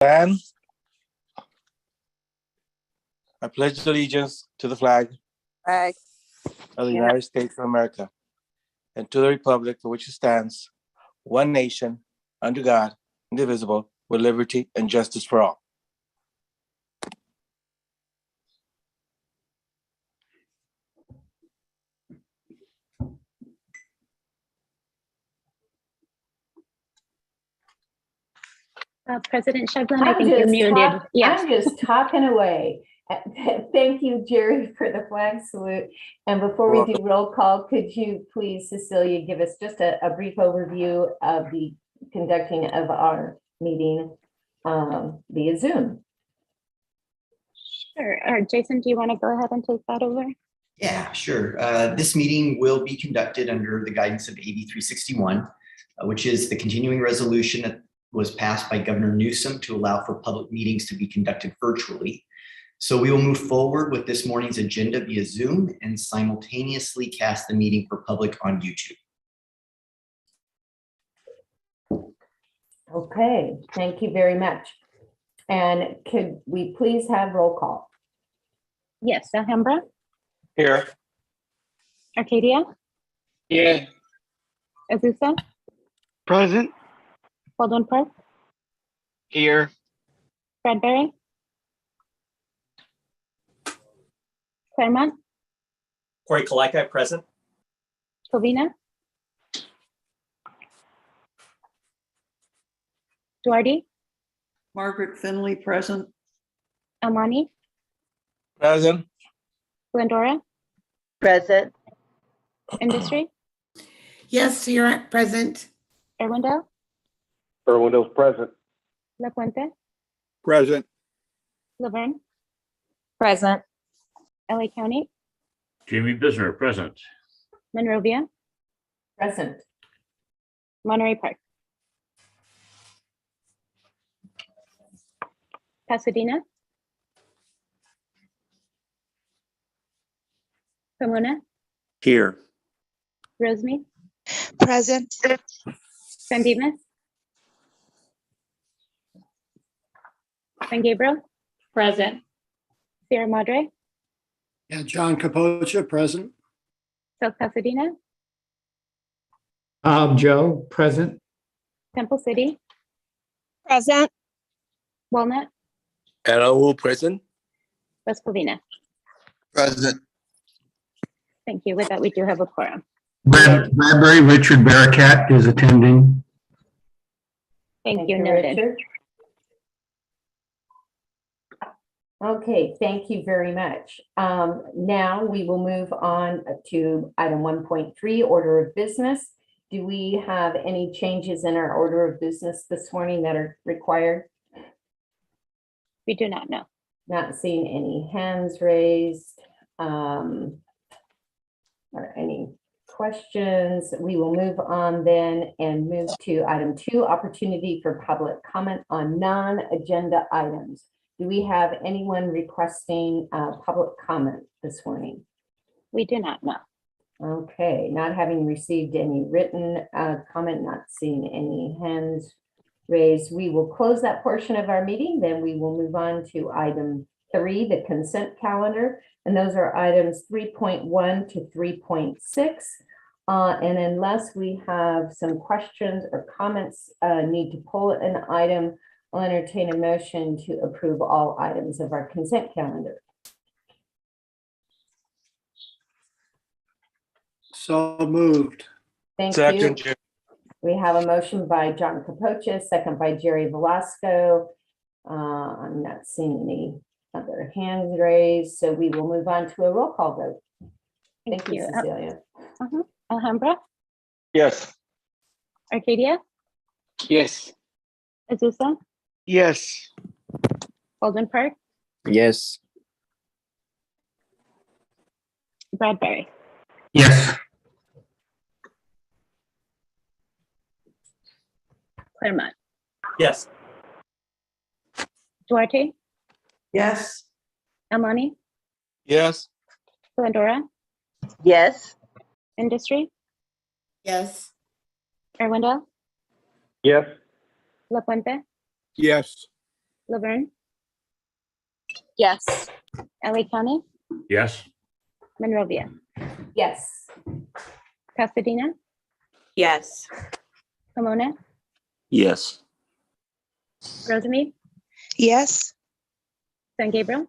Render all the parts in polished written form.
And I pledge allegiance to the flag Flag. of the United States of America and to the republic for which it stands, one nation, under God, indivisible, with liberty and justice for all. President Shevlin, I think you're muted. Yes. I'm just talking away. Thank you, Jerry, for the flag salute. And before we do roll call, could you please, Cecilia, give us just a brief overview of the conducting of our meeting via Zoom? Sure. Jason, do you want to go ahead and take that over? Yeah, sure. This meeting will be conducted under the guidance of AB 361, which is the continuing resolution that was passed by Governor Newsom to allow for public meetings to be conducted virtually. So we will move forward with this morning's agenda via Zoom and simultaneously cast the meeting for public on YouTube. Okay, thank you very much. And could we please have roll call? Yes. Alhambra, Here. Arcadia, Yeah. Azusa, Present. Baldwin Park, Here. Bradbury, Claremont, Corey Kalika, present. Covina, Duarte, Margaret Finley, present. Almani, Present. Glendora, Present. Industry, Yes, you're at present. Erwindale, Irwindale's present. La Puente, Present. Laverne, Present. LA County, Jamie Bisner, present. Monrovia, Present. Monterey Park, Pasadena, Pomona, Here. Rosemead, Present. San Dimas, San Gabriel, Present. Sierra Madre, Yeah, John Capocha, present. South Pasadena, Joe, present. Temple City, Present. Walnut, Hello, present. West Covina. Present. Thank you. With that, we do have a quorum. Bradbury, Richard Barakat is attending. Thank you, noted. Richard. Okay, thank you very much. Now we will move on to item 1.3, order of business. Do we have any changes in our order of business this morning that are required? We do not know. Not seeing any hands raised or any questions. We will move on then and move to item 2, opportunity for public comment on non-agenda items. Do we have anyone requesting public comment this morning? We do not know. Okay, not having received any written comment, not seeing any hands raised, we will close that portion of our meeting. Then we will move on to item 3, the consent calendar. And those are items 3.1 to 3.6. And unless we have some questions or comments, need to pull an item, I'll entertain a motion to approve all items of our consent calendar. So moved. Thank Second, you. We have a motion by John Capocha, second by Jerry Velasco. I'm not seeing any other hands raised, so we will move on to a roll call vote. Thank you, Cecilia. Alhambra, Yes. Arcadia, Yes. Azusa, Yes. Baldwin Park, Yes. Bradbury, Yes. Claremont, Yes. Duarte, Yes. Almani, Yes. Glendora, Yes. Industry, Yes. Erwindale, Yes. La Puente, Yes. Laverne, Yes. LA County, Yes. Monrovia, Yes. Pasadena, Yes. Pomona, Yes. Rosemead, Yes. San Gabriel,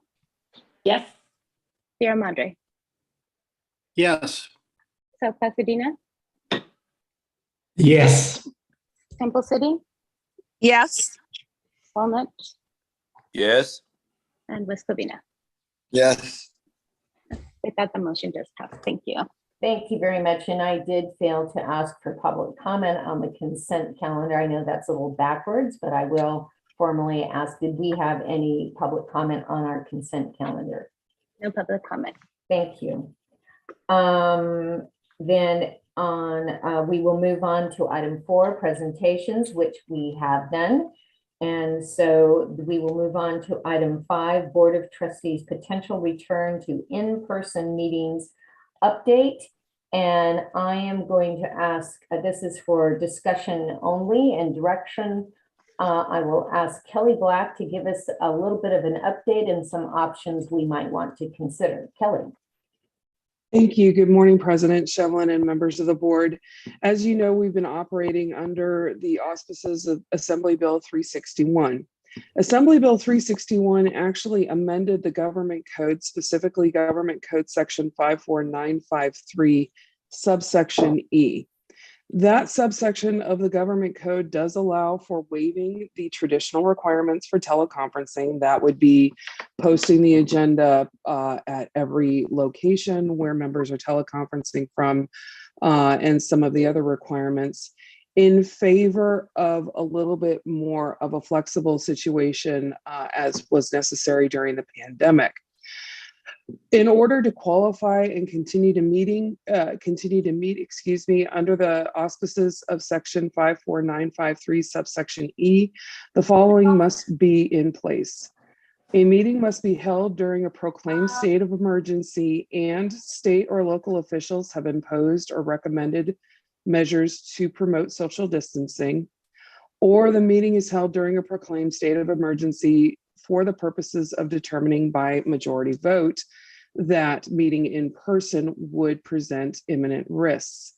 Yes. Sierra Madre, Yes. South Pasadena, Yes. Temple City, Yes. Walnut, Yes. and West Covina. Yes. With that, the motion does pass. Thank you. Thank you very much. And I did fail to ask for public comment on the consent calendar. I know that's a little backwards, but I will formally ask, did we have any public comment on our consent calendar? No public comment. Thank you. Then we will move on to item 4, presentations, which we have done. And so we will move on to item 5, Board of Trustees potential return to in-person meetings update. And I am going to ask, this is for discussion only and direction. I will ask Kelly Black to give us a little bit of an update and some options we might want to consider. Kelly. Thank you. Good morning, President Shevlin and members of the board. As you know, we've been operating under the auspices of Assembly Bill 361. Assembly Bill 361 actually amended the government code, specifically Government Code Section 54953, subsection E. That subsection of the government code does allow for waiving the traditional requirements for teleconferencing. That would be posting the agenda at every location where members are teleconferencing from, and some of the other requirements, in favor of a little bit more of a flexible situation as was necessary during the pandemic. In order to qualify and continue to meet, under the auspices of Section 54953, subsection E, the following must be in place. A meeting must be held during a proclaimed state of emergency, and state or local officials have imposed or recommended measures to promote social distancing, or the meeting is held during a proclaimed state of emergency for the purposes of determining by majority vote that meeting in person would present imminent risks.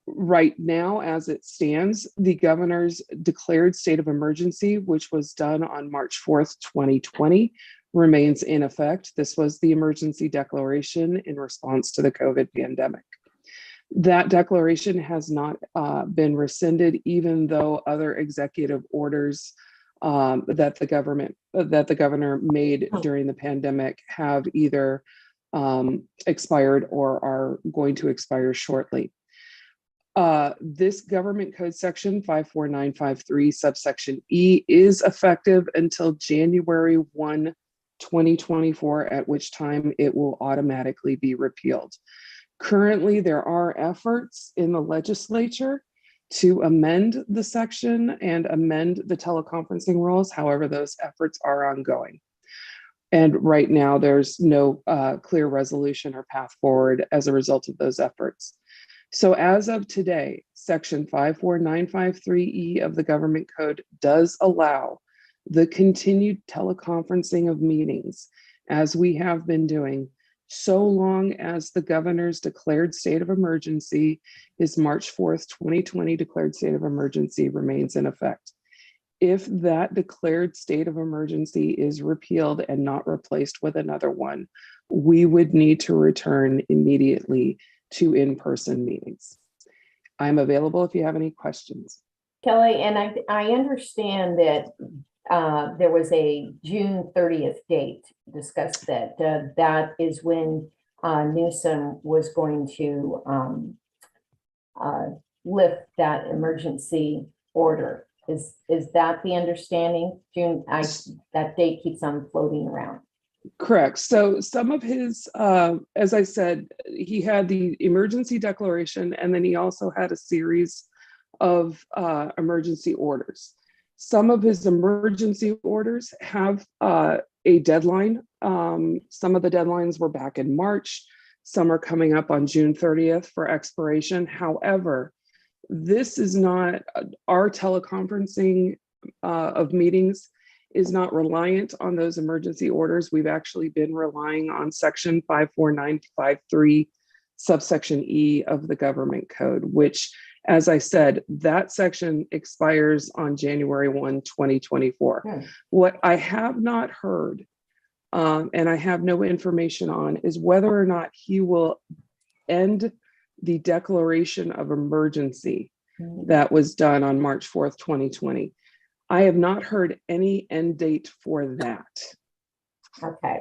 Right now, as it stands, the governor's declared state of emergency, which was done on March 4th, 2020, remains in effect. This was the emergency declaration in response to the COVID pandemic. That declaration has not been rescinded, even though other executive orders that the governor made during the pandemic have either expired or are going to expire shortly. This government code section 54953 subsection E is effective until January 1, 2024, at which time it will automatically be repealed. Currently, there are efforts in the legislature to amend the section and amend the teleconferencing rules. However, those efforts are ongoing. And right now, there's no clear resolution or path forward as a result of those efforts. So as of today, section 54953E of the government code does allow the continued teleconferencing of meetings as we have been doing, so long as the governor's declared state of emergency, his March 4th, 2020 declared state of emergency, remains in effect. If that declared state of emergency is repealed and not replaced with another one, we would need to return immediately to in-person meetings. I'm available if you have any questions. Kelly, and I understand that there was a June 30th date discussed that that is when Newsom was going to lift that emergency order. Is that the understanding? June, that date keeps on floating around. Correct. So some of his, as I said, he had the emergency declaration, and then he also had a series of emergency orders. Some of his emergency orders have a deadline. Some of the deadlines were back in March. Some are coming up on June 30th for expiration. However, this is not our teleconferencing of meetings is not reliant on those emergency orders. We've actually been relying on section 54953 subsection E of the government code, which, as I said, that section expires on January 1, 2024. What I have not heard, and I have no information on, is whether or not he will end the declaration of emergency that was done on March 4th, 2020. I have not heard any end date for that. Okay.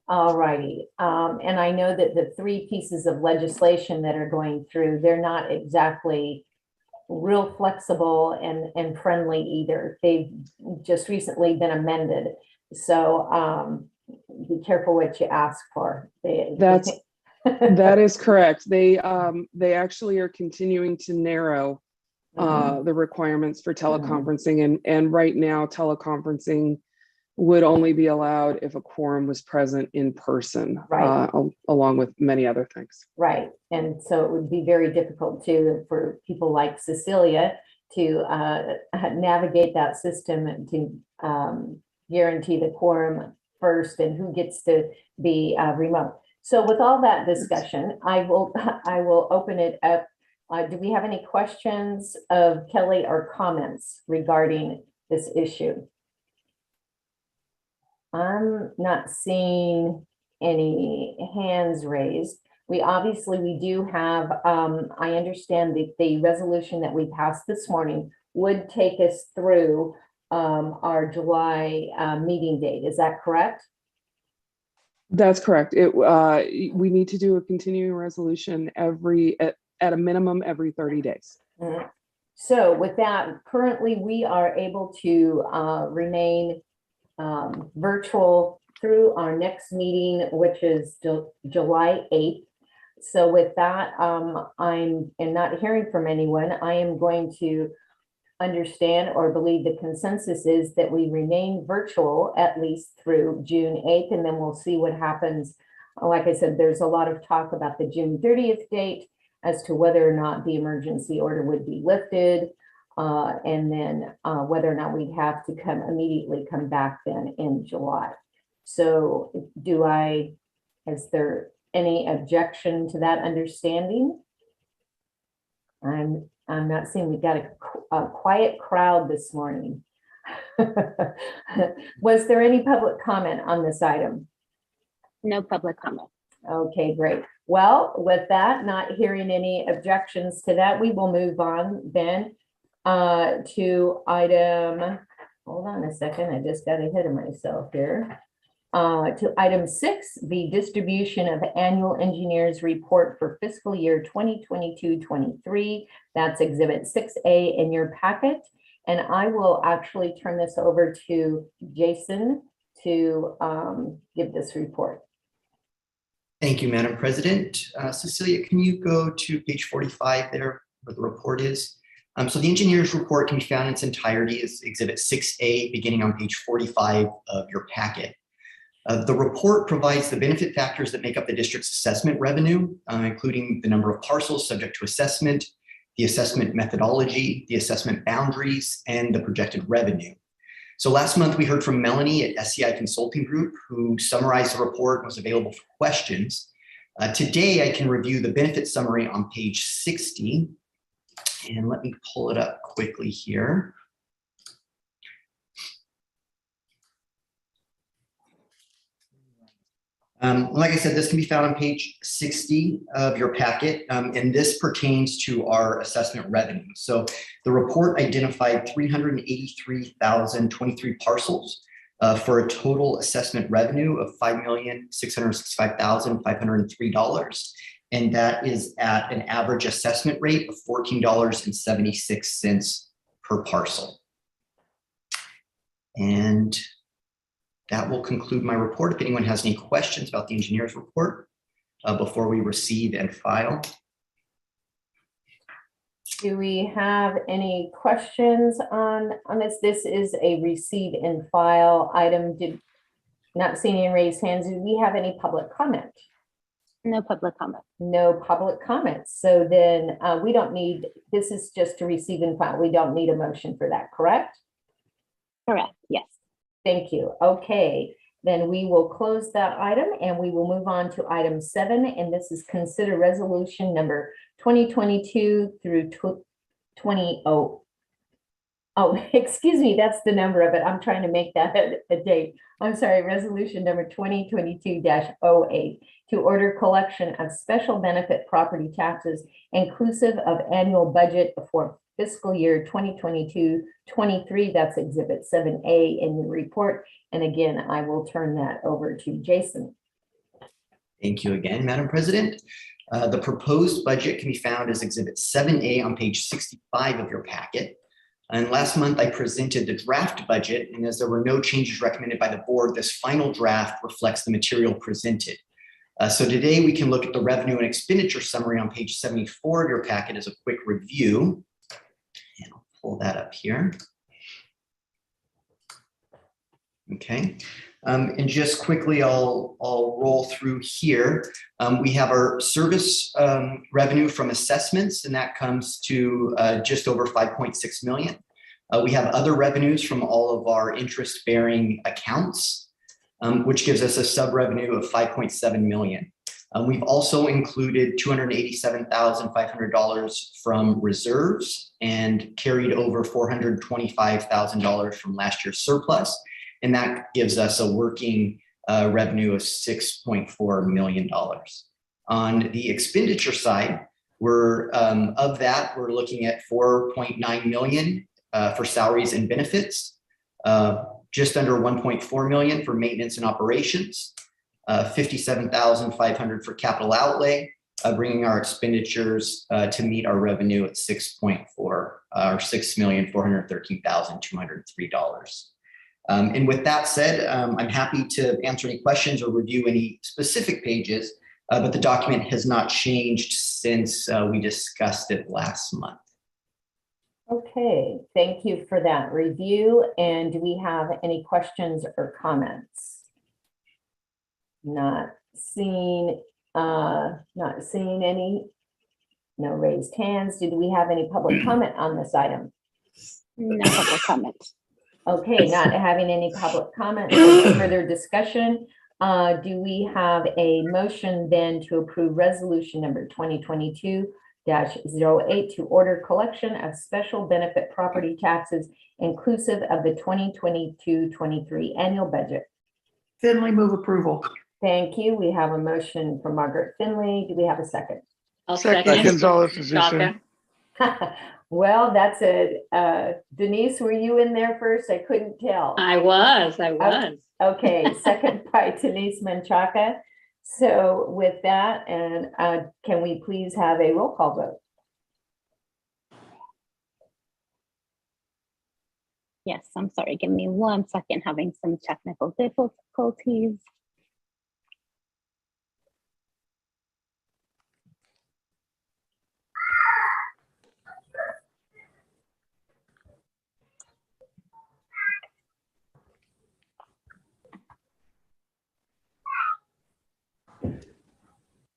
All righty. And I know that the 3 pieces of legislation that are going through, they're not exactly real flexible and friendly either. They've just recently been amended. So be careful what you ask for. That is correct. They actually are continuing to narrow the requirements for teleconferencing, and right now teleconferencing would only be allowed if a quorum was present in person, right, along with many other things. Right, and so it would be very difficult too for people like Cecilia to navigate that system and to guarantee the quorum first and who gets to be remote. So with all that discussion, I will open it up. Do we have any questions of Kelly or comments regarding this issue? I'm not seeing any hands raised. We do have, I understand that the resolution that we passed this morning would take us through our July meeting date. Is that correct? That's correct. We need to do a continuing resolution at a minimum every 30 days. Mm-hmm. So with that, currently we are able to remain virtual through our next meeting, which is July 8th. So with that, I'm not hearing from anyone. I am going to understand or believe the consensus is that we remain virtual at least through June 8th, and then we'll see what happens. Like I said, there's a lot of talk about the June 30th date as to whether or not the emergency order would be lifted, and then whether or not we'd have to immediately come back then in July. So is there any objection to that understanding? I'm not seeing, we got a quiet crowd this morning. Was there any public comment on this item? No public comment. Okay, great. Well, with that, not hearing any objections to that, we will move on then to item, hold on a second, I just got ahead of myself here. To item 6, the distribution of annual engineers report for fiscal year 2022-23. That's exhibit 6A in your packet. And I will actually turn this over to Jason to give this report. Thank you, Madam President. Cecilia, can you go to page 45 there where the report is? So the engineer's report can be found in its entirety as exhibit 6A, beginning on page 45 of your packet. The report provides the benefit factors that make up the district's assessment revenue, including the number of parcels subject to assessment, the assessment methodology, the assessment boundaries, and the projected revenue. So last month we heard from Melanie at SCI Consulting Group, who summarized the report and was available for questions. Today I can review the benefit summary on page 60. And let me pull it up quickly here. Like I said, this can be found on page 60 of your packet, and this pertains to our assessment revenue. So the report identified 383,023 parcels for a total assessment revenue of $5,665,503. And that is at an average assessment rate of $14.76 per parcel. And that will conclude my report. If anyone has any questions about the engineer's report before we receive and file. Do we have any questions on this? This is a receive and file item. Did not see any raised hands. Do we have any public comment? No public comment. No public comments. So then we don't need, this is just to receive and file. We don't need a motion for that, correct? Correct. Yes. Thank you. Okay, then we will close that item and we will move on to item 7. And this is consider resolution number 2022 through 20. Oh, excuse me, that's the number of it. I'm trying to make that a date. I'm sorry, resolution number 2022-08 to order collection of special benefit property taxes inclusive of annual budget for fiscal year 2022-23. That's Exhibit 7A in the report. And again, I will turn that over to Jason. Thank you again, Madam President. The proposed budget can be found as Exhibit 7A on page 65 of your packet. And last month I presented the draft budget, and as there were no changes recommended by the board, this final draft reflects the material presented. So today we can look at the revenue and expenditure summary on page 74 of your packet as a quick review. And I'll pull that up here. Okay. And just quickly, I'll roll through here. We have our service revenue from assessments, and that comes to just over 5.6 million. We have other revenues from all of our interest-bearing accounts, which gives us a sub-revenue of 5.7 million. We've also included $287,500 from reserves and carried over $425,000 from last year's surplus. And that gives us a working revenue of $6.4 million. On the expenditure side, we're looking at 4.9 million for salaries and benefits, just under 1.4 million for maintenance and operations, 57,500 for capital outlay, bringing our expenditures to meet our revenue at 6.4 or $6,413,203. And with that said, I'm happy to answer any questions or review any specific pages, but the document has not changed since we discussed it last month. Okay, thank you for that review. And do we have any questions or comments? Not seeing any. No raised hands. Do we have any public comment on this item? No public comment. Okay, not having any public comment, no further discussion. Do we have a motion then to approve resolution number 2022-08 to order collection of special benefit property taxes inclusive of the 2022-23 annual budget? Finley, move approval. Thank you. We have a motion from Margaret Finley. Do we have a second? I'll Second, Gonzalez position. Well, that's it. Denise, were you in there first? I couldn't tell. I was. Okay, second by Denise Menchaca. So with that, and can we please have a roll call vote? Yes, I'm sorry. Give me 1 second, having some technical difficulties.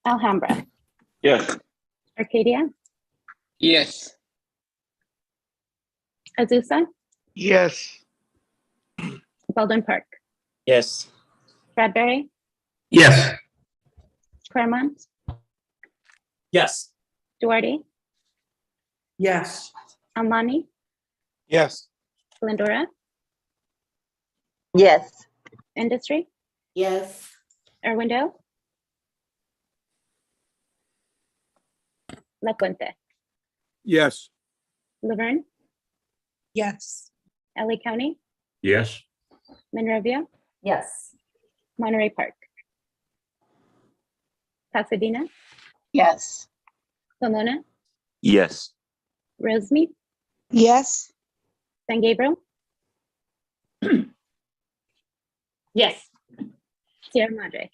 Alhambra, Yes. Arcadia, Yes. Azusa, Yes. Baldwin Park, Yes. Bradbury, Yes. Claremont, Yes. Duarte, Yes. Amani, Yes. Glendora, Yes. Industry, Yes. Erwindale, La Puente, Yes. Laverne, Yes. LA County, Yes. Monrovia, Yes. Monterey Park, Pasadena, Yes. Pomona, Yes. Rosemead, Yes. San Gabriel, Yes. Sierra Madre,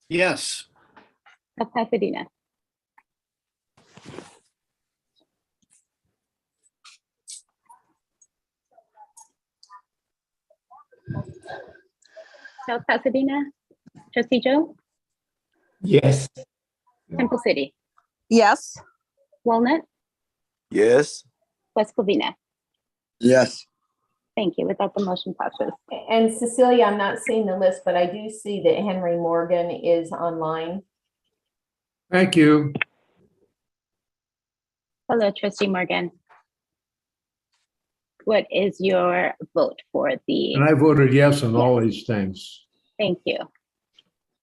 Yes. South Pasadena, South Pasadena, Trustee Joe, Yes. Temple City, Yes. Walnut, Yes. West Covina, Yes. Thank you. With that, the motion passes. And Cecilia, I'm not seeing the list, but I do see that Henry Morgan is online. Thank you. Hello, Trustee Morgan. What is your vote for the? And I voted yes on all these things. Thank you.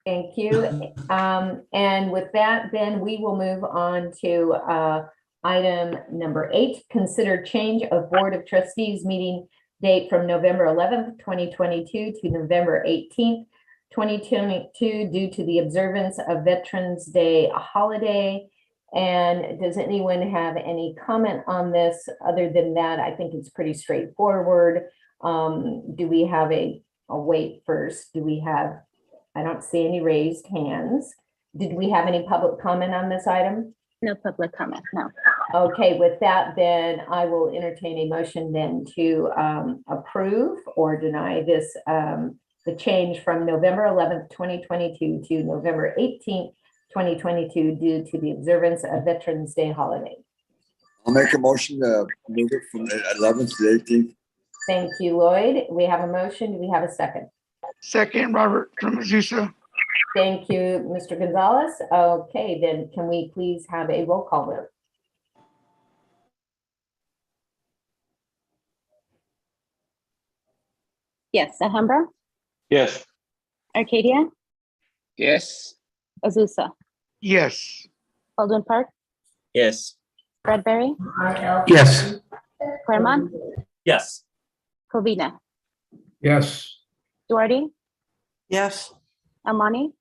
Thank you. And with that, then we will move on to item number 8, consider change of Board of Trustees meeting date from November 11th, 2022 to November 18th, 2022 due to the observance of Veterans Day holiday. And does anyone have any comment on this? Other than that, I think it's pretty straightforward. Do we have a wait first? Do we have, I don't see any raised hands. Did we have any public comment on this item? No public comment, no. Okay, with that, then I will entertain a motion then to approve or deny this, the change from November 11th, 2022 to November 18th, 2022 due to the observance of Veterans Day holiday. I'll make a motion to move it from the 11th to the 18th. Thank you, Lloyd. We have a motion. Do we have a second? Second, Robert from Azusa. Thank you, Mr. Gonzalez. Okay, then can we please have a roll call vote? Yes, Alhambra, Yes. Arcadia, Yes. Azusa, Yes. Baldwin Park, Yes. Bradbury, Yes. Claremont, Yes. Covina, Yes. Duarte, Yes. Almani,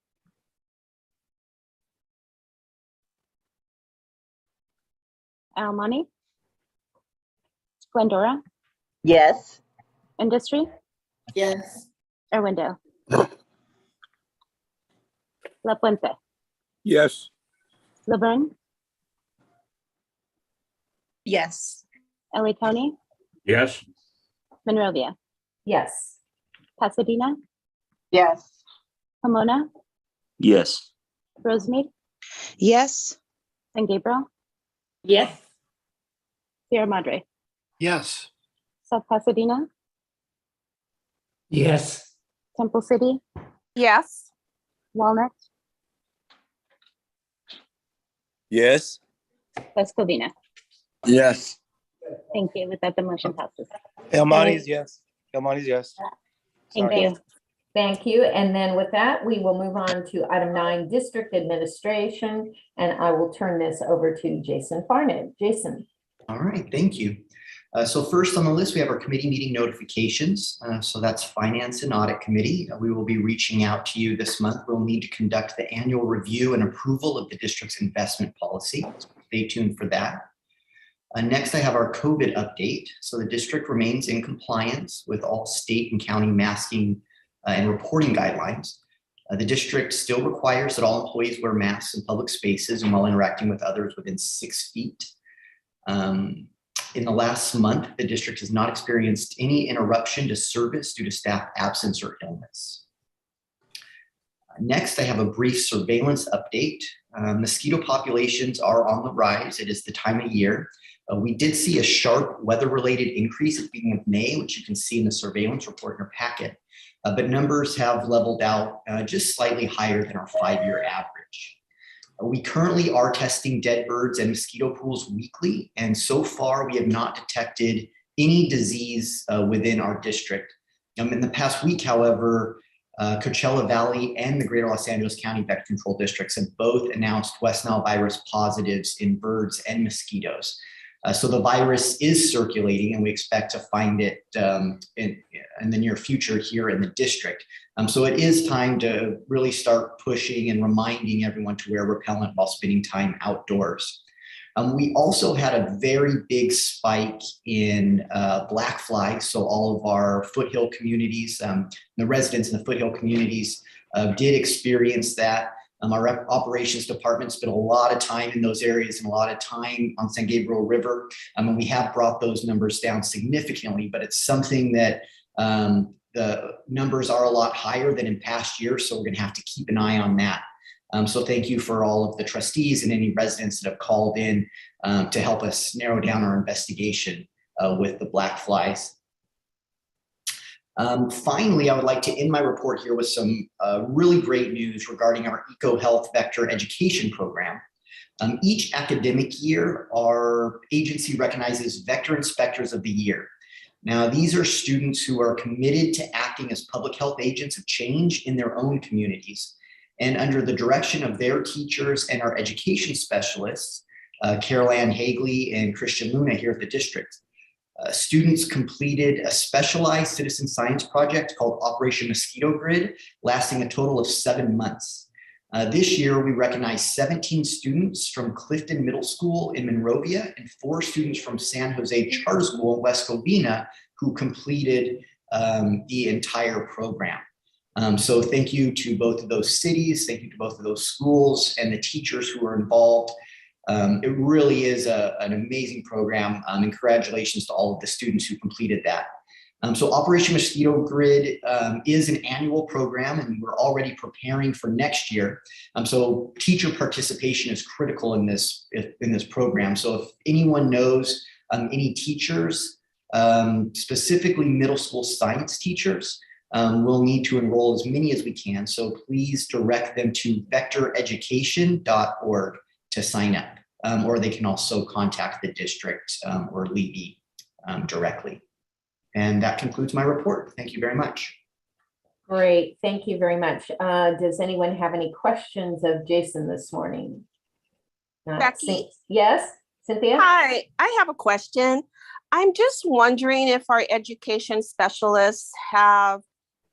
Almani, Glendora, Yes. Industry, Yes. Arwindo, La Puente, Yes. Laverne, Yes. LA County, Yes. Monrovia, Yes. Pasadena, Yes. Pomona, Yes. Rosemead, Yes. San Gabriel, Yes. Sierra Madre, Yes. South Pasadena, Yes. Temple City, Yes. Walnut, Yes. West Covina. Yes. Thank you. With that, the motion passes. Elmani's yes. Elmani's yes. Thank Sorry. you. Thank you. And then with that, we will move on to item 9, district administration. And I will turn this over to Jason Farned. Jason. All right, thank you. So first on the list, we have our committee meeting notifications. So that's Finance and Audit Committee. We will be reaching out to you this month. We'll need to conduct the annual review and approval of the district's investment policy. Stay tuned for that. Next, I have our COVID update. So the district remains in compliance with all state and county masking and reporting guidelines. The district still requires that all employees wear masks in public spaces and while interacting with others within 6 feet. In the last month, the district has not experienced any interruption to service due to staff absence or illness. Next, I have a brief surveillance update. Mosquito populations are on the rise. It is the time of year. We did see a sharp weather-related increase at the beginning of May, which you can see in the surveillance report in your packet. But numbers have leveled out just slightly higher than our 5-year average. We currently are testing dead birds and mosquito pools weekly, and so far we have not detected any disease within our district. In the past week, however, Coachella Valley and the Greater Los Angeles County Vector Control Districts have both announced West Nile virus positives in birds and mosquitoes. So the virus is circulating and we expect to find it in the near future here in the district. So it is time to really start pushing and reminding everyone to wear repellent while spending time outdoors. We also had a very big spike in black fly. So all of our foothill communities, the residents in the foothill communities did experience that. Our operations department spent a lot of time in those areas and a lot of time on San Gabriel River. And we have brought those numbers down significantly, but it's something that the numbers are a lot higher than in past years. So we're going to have to keep an eye on that. So thank you for all of the trustees and any residents that have called in to help us narrow down our investigation with the black flies. Finally, I would like to end my report here with some really great news regarding our EcoHealth Vector Education Program. Each academic year, our agency recognizes Vector Inspectors of the Year. Now, these are students who are committed to acting as public health agents of change in their own communities. And under the direction of their teachers and our education specialists, Carol Ann Hagley and Christian Luna here at the district, students completed a specialized citizen science project called Operation Mosquito Grid, lasting a total of 7 months. This year, we recognized 17 students from Clifton Middle School in Monrovia and 4 students from San Jose Charter School in West Covina who completed the entire program. So thank you to both of those cities, thank you to both of those schools and the teachers who were involved. It really is an amazing program, and congratulations to all of the students who completed that. So Operation Mosquito Grid is an annual program, and we're already preparing for next year. So teacher participation is critical in this program. So if anyone knows any teachers, specifically middle school science teachers, we'll need to enroll as many as we can. So please direct them to vectoreducation.org to sign up, or they can also contact the district or Libby directly. And that concludes my report. Thank you very much. Great, thank you very much. Does anyone have any questions of Jason this morning? Becky? Yes, Cynthia? Hi, I have a question. I'm just wondering if our education specialists have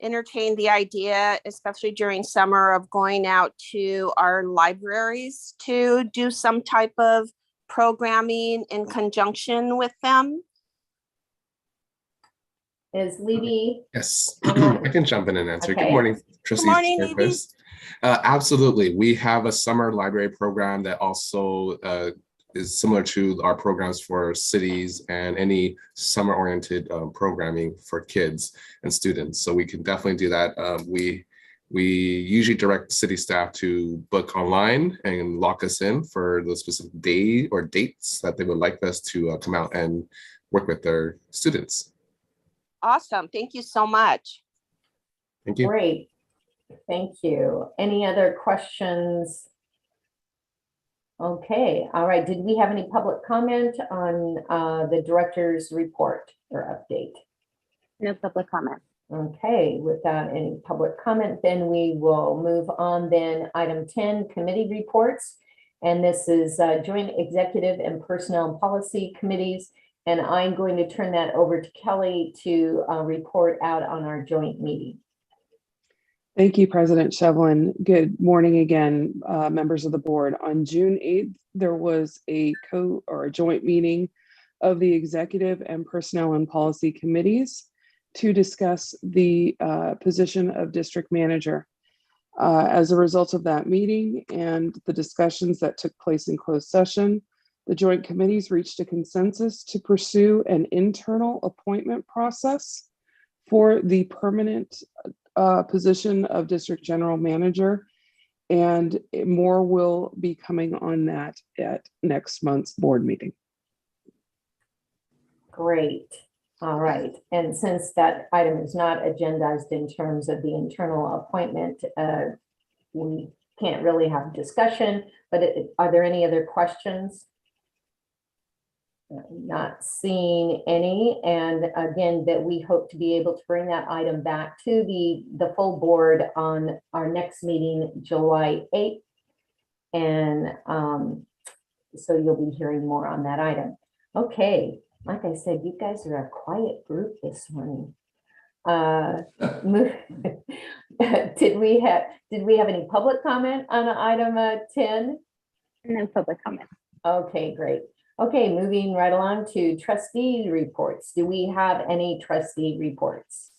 entertained the idea, especially during summer, of going out to our libraries to do some type of programming in conjunction with them. Is Libby? Yes, I can jump in and answer. Okay. Good morning, trustees. Good morning, and Libby. Chris. Absolutely. We have a summer library program that also is similar to our programs for cities and any summer-oriented programming for kids and students. So we can definitely do that. We usually direct city staff to book online and lock us in for the specific day or dates that they would like us to come out and work with their students. Awesome. Thank you so much. Thank you. Great. Thank you. Any other questions? Okay. All right. Did we have any public comment on the director's report or update? No public comment. Okay. Without any public comment, then we will move on. Then item 10, committee reports. And this is joint executive and personnel and policy committees. And I'm going to turn that over to Kelly to report out on our joint meeting. Thank you, President Shevlin. Good morning again, members of the board. On June 8th, there was a joint meeting of the executive and personnel and policy committees to discuss the position of district manager. As a result of that meeting and the discussions that took place in closed session, the joint committees reached a consensus to pursue an internal appointment process for the permanent position of district general manager, and more will be coming on that at next month's board meeting. Great. All right. And since that item is not agendized in terms of the internal appointment, we can't really have discussion, but are there any other questions? Not seeing any, and again, that we hope to be able to bring that item back to the full board on our next meeting, July 8th. And so you'll be hearing more on that item. Okay, like I said, you guys are a quiet group this morning. Did we have any public comment on item 10? No public comment. Okay, great. Okay, moving right along to trustee reports. Do we have any trustee reports?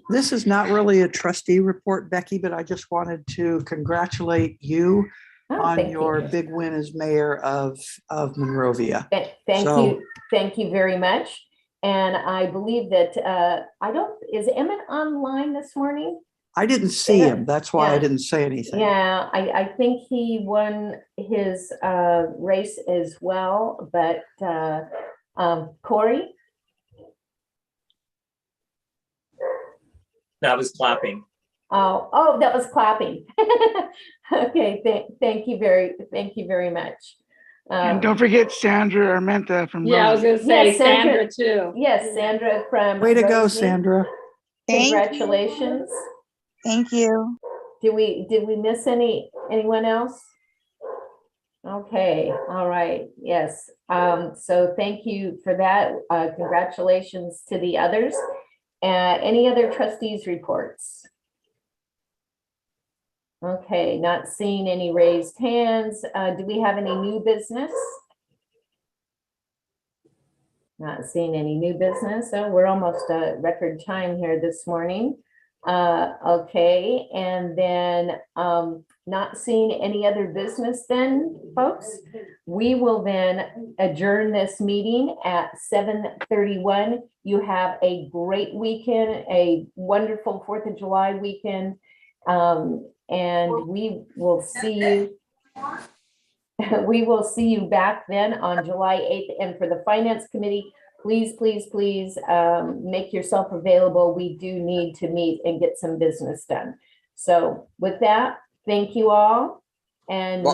This is not really a trustee report, Becky, but I just wanted to congratulate you on your big win as mayor of Monrovia. Thank you very much. And I believe that is Emmett online this morning? I didn't see him. That's why I didn't say anything. Yeah, I think he won his race as well, but Corey? That was clapping. Oh, that was clapping. Okay, thank you very much. And don't forget Sandra Armenta from. Yeah, I was Rosie. gonna say Yes, Sandra. Sandra too. Yes, Sandra from. Way to go, Rosie. Sandra. Congratulations. Thank you. Did we miss anyone else? Okay, all right, yes. So thank you for that. Congratulations to the others. Any other trustees reports? Okay, not seeing any raised hands. Do we have any new business? Not seeing any new business. So we're almost at record time here this morning. Okay, and then not seeing any other business then, folks, we will then adjourn this meeting at 7:31. You have a great weekend, a wonderful 4th of July weekend. And we will see you. We will see you back then on July 8th. And for the Finance Committee, please, please, please make yourself available. We do need to meet and get some business done. So with that, thank you all. And